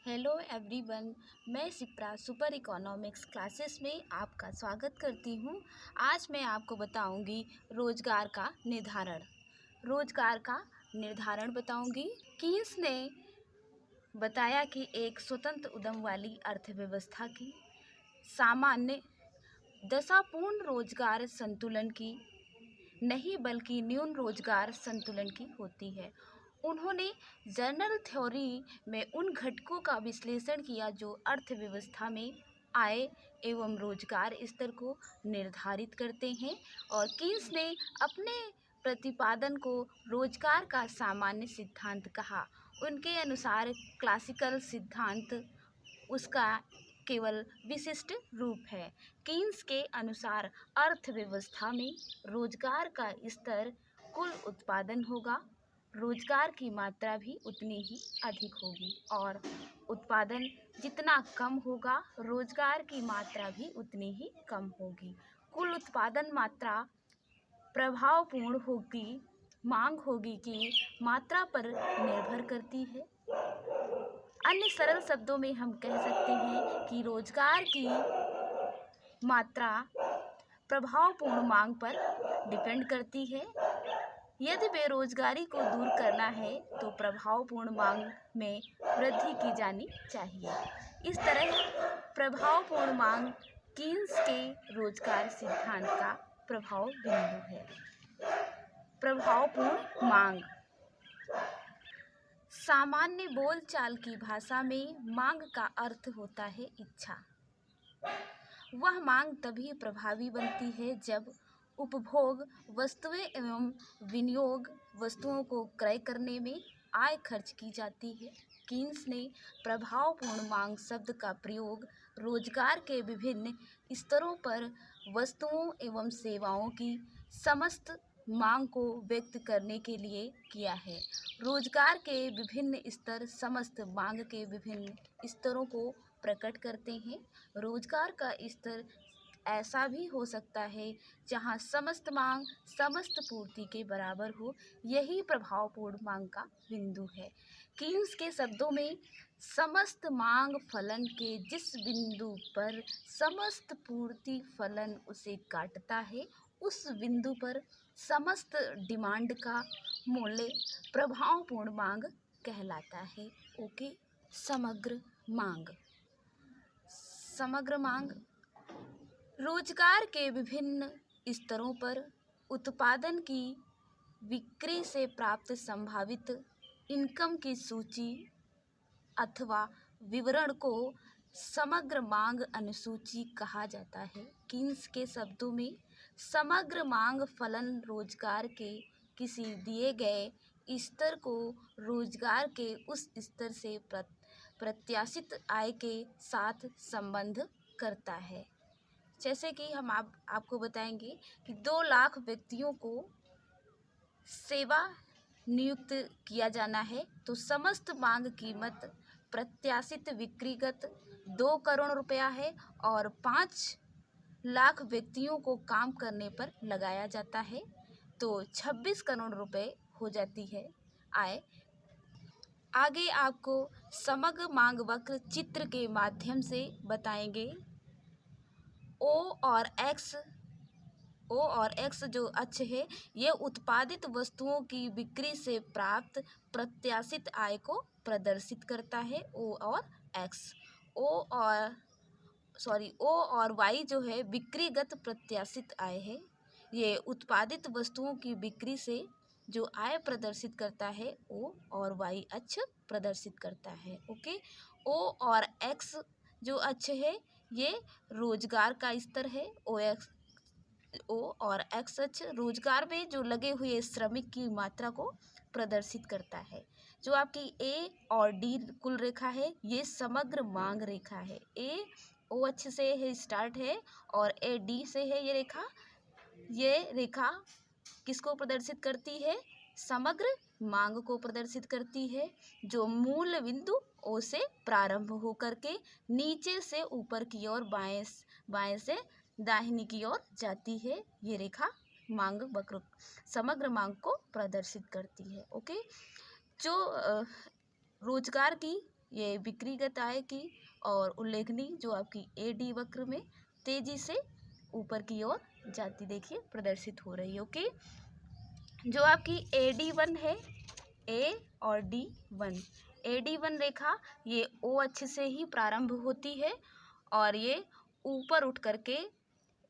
Hello everyone. मैं Shipra super economics classes में आपका स्वागत करती हूँ। आज मैं आपको बताऊँगी रोजगार का निर्धारण। रोजगार का निर्धारण बताऊँगी। कीन्स ने बताया कि एक स्वतंत्र उद्यम वाली अर्थव्यवस्था की सामान्य दशा पूर्ण रोजगार संतुलन की नहीं बल्कि न्यून रोजगार संतुलन की होती है। उन्होंने जनरल थ्योरी में उन घटकों का विश्लेषण किया जो अर्थव्यवस्था में आय एवं रोजगार स्तर को निर्धारित करते हैं, और कीन्स ने अपने प्रतिपादन को रोजगार का सामान्य सिद्धांत कहा। उनके अनुसार क्लासिकल सिद्धांत उसका केवल विशिष्ट रूप है। कीन्स के अनुसार अर्थव्यवस्था में रोजगार का स्तर कुल उत्पादन होगा, रोजगार की मात्रा भी उतनी ही अधिक होगी, और उत्पादन जितना कम होगा रोजगार की मात्रा भी उतनी ही कम होगी। कुल उत्पादन मात्रा प्रभावपूर्ण होगी, मांग होगी की मात्रा पर निर्भर करती है। अन्य सरल शब्दों में हम कह सकते हैं कि रोजगार की मात्रा प्रभावपूर्ण मांग पर डिपेंड करती है। यदि बेरोजगारी को दूर करना है तो प्रभावपूर्ण मांग में वृद्धि की जानी चाहिए। इस तरह प्रभावपूर्ण मांग कीन्स के रोजगार सिद्धांत का प्रभाव बिंदु है। प्रभावपूर्ण मांग सामान्य बोलचाल की भाषा में मांग का अर्थ होता है इच्छा। वह मांग तभी प्रभावी बनती है जब उपभोग वस्तुएं एवं विनियोग वस्तुओं को क्रय करने में आय खर्च की जाती है। कीन्स ने प्रभावपूर्ण मांग शब्द का प्रयोग रोजगार के विभिन्न स्तरों पर वस्तुओं एवं सेवाओं की समस्त मांग को व्यक्त करने के लिए किया है। रोजगार के विभिन्न स्तर समस्त मांग के विभिन्न स्तरों को प्रकट करते हैं। रोजगार का स्तर ऐसा भी हो सकता है जहां समस्त मांग समस्त पूर्ति के बराबर हो। यही प्रभावपूर्ण मांग का बिंदु है। कीन्स के शब्दों में समस्त मांग फलन के जिस बिंदु पर समस्त पूर्ति फलन उसे काटता है उस बिंदु पर समस्त डिमांड का मूल्य प्रभावपूर्ण मांग कहलाता है। ओके। समग्र मांग। समग्र मांग रोजगार के विभिन्न स्तरों पर उत्पादन की बिक्री से प्राप्त संभावित इनकम की सूची अथवा विवरण को समग्र मांग अनुसूची कहा जाता है। कीन्स के शब्दों में समग्र मांग फलन रोजगार के किसी दिए गए स्तर को रोजगार के उस स्तर से प्रत्याशित आय के साथ संबंध करता है। जैसे कि हम आपको बताएंगे कि 2 लाख व्यक्तियों को सेवा नियुक्त किया जाना है तो समस्त मांग कीमत प्रत्याशित बिक्रीगत 2 करोड़ रुपया है, और 5 लाख व्यक्तियों को काम करने पर लगाया जाता है तो 26 करोड़ रुपए हो जाती है आय। आगे आपको समग्र मांग वक्र चित्र के माध्यम से बताएंगे। ओ और एक्स जो अक्ष है ये उत्पादित वस्तुओं की बिक्री से प्राप्त प्रत्याशित आय को प्रदर्शित करता है। ओ और वाई जो है बिक्रीगत प्रत्याशित आय है। ये उत्पादित वस्तुओं की बिक्री से जो आय प्रदर्शित करता है ओ और वाई अक्ष प्रदर्शित करता है। ओके। ओ और एक्स जो अक्ष है ये रोजगार का स्तर है। ओ और एक्स अक्ष रोजगार में जो लगे हुए श्रमिक की मात्रा को प्रदर्शित करता है। जो आपकी ए और डी कुल रेखा है ये समग्र मांग रेखा है। ए ओ अक्ष से है स्टार्ट है और ए डी से है ये रेखा किसको प्रदर्शित करती है? समग्र मांग को प्रदर्शित करती है, जो मूल बिंदु ओ से प्रारंभ होकर के नीचे से ऊपर की ओर बाएं से दाहिनी की ओर जाती है। ये रेखा मांग वक्र समग्र मांग को प्रदर्शित करती है। ओके। जो रोजगार की ये बिक्रीगत आय की और उल्लेखनीय जो आपकी AD वक्र में तेजी से ऊपर की ओर जाती देखिए प्रदर्शित हो रही है। ओके, जो आपकी AD1 है, A और D1, AD1 रेखा ये O अक्ष से ही प्रारंभ होती है और ये ऊपर उठ करके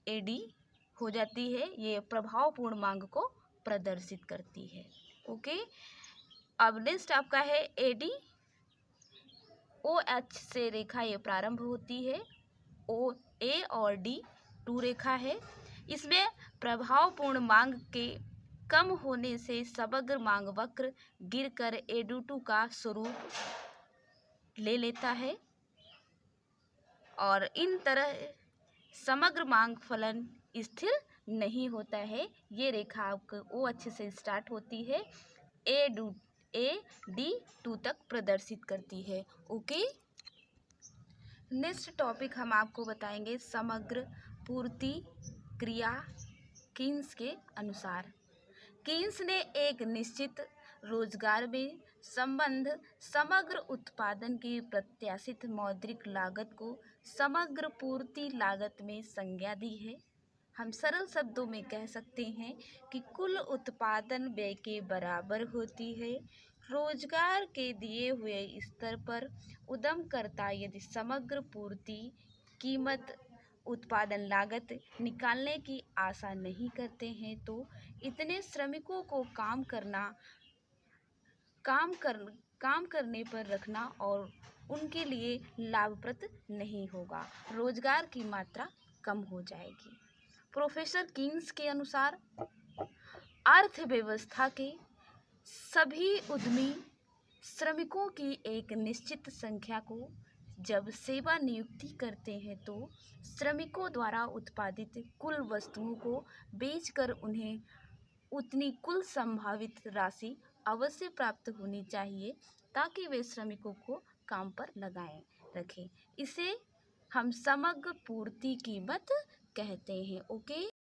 AD हो जाती है। ये प्रभावपूर्ण मांग को प्रदर्शित करती है। ओके, अब नेक्स्ट आपका है AD, OH से रेखा ये प्रारंभ होती है, A और D2 रेखा है। इसमें प्रभावपूर्ण मांग के कम होने से समग्र मांग वक्र गिरकर AD2 का स्वरूप ले लेता है और इन तरह समग्र मांग फलन स्थिर नहीं होता है। ये रेखा आपको O अक्ष से स्टार्ट होती है, AD2 तक प्रदर्शित करती है। ओके, नेक्स्ट टॉपिक हम आपको बताएंगे समग्र पूर्ति क्रिया कीन्स के अनुसार। कीन्स ने एक निश्चित रोजगार में संबंध समग्र उत्पादन की प्रत्याशित मौद्रिक लागत को समग्र पूर्ति लागत में संज्ञा दी है। हम सरल शब्दों में कह सकते हैं कि कुल उत्पादन व्यय के बराबर होती है। रोजगार के दिए हुए स्तर पर उद्यमकर्ता यदि समग्र पूर्ति कीमत उत्पादन लागत निकालने की आशा नहीं करते हैं तो इतने श्रमिकों को काम करने पर रखना और उनके लिए लाभप्रद नहीं होगा। रोजगार की मात्रा कम हो जाएगी। प्रोफेसर कीन्स के अनुसार अर्थव्यवस्था के सभी उद्यमी श्रमिकों की एक निश्चित संख्या को जब सेवा नियुक्ति करते हैं तो श्रमिकों द्वारा उत्पादित कुल वस्तुओं को बेचकर उन्हें उतनी कुल संभावित राशि अवश्य प्राप्त होनी चाहिए ताकि वे श्रमिकों को काम पर लगाए रखें। इसे हम समग्र पूर्ति कीमत कहते हैं। ओके।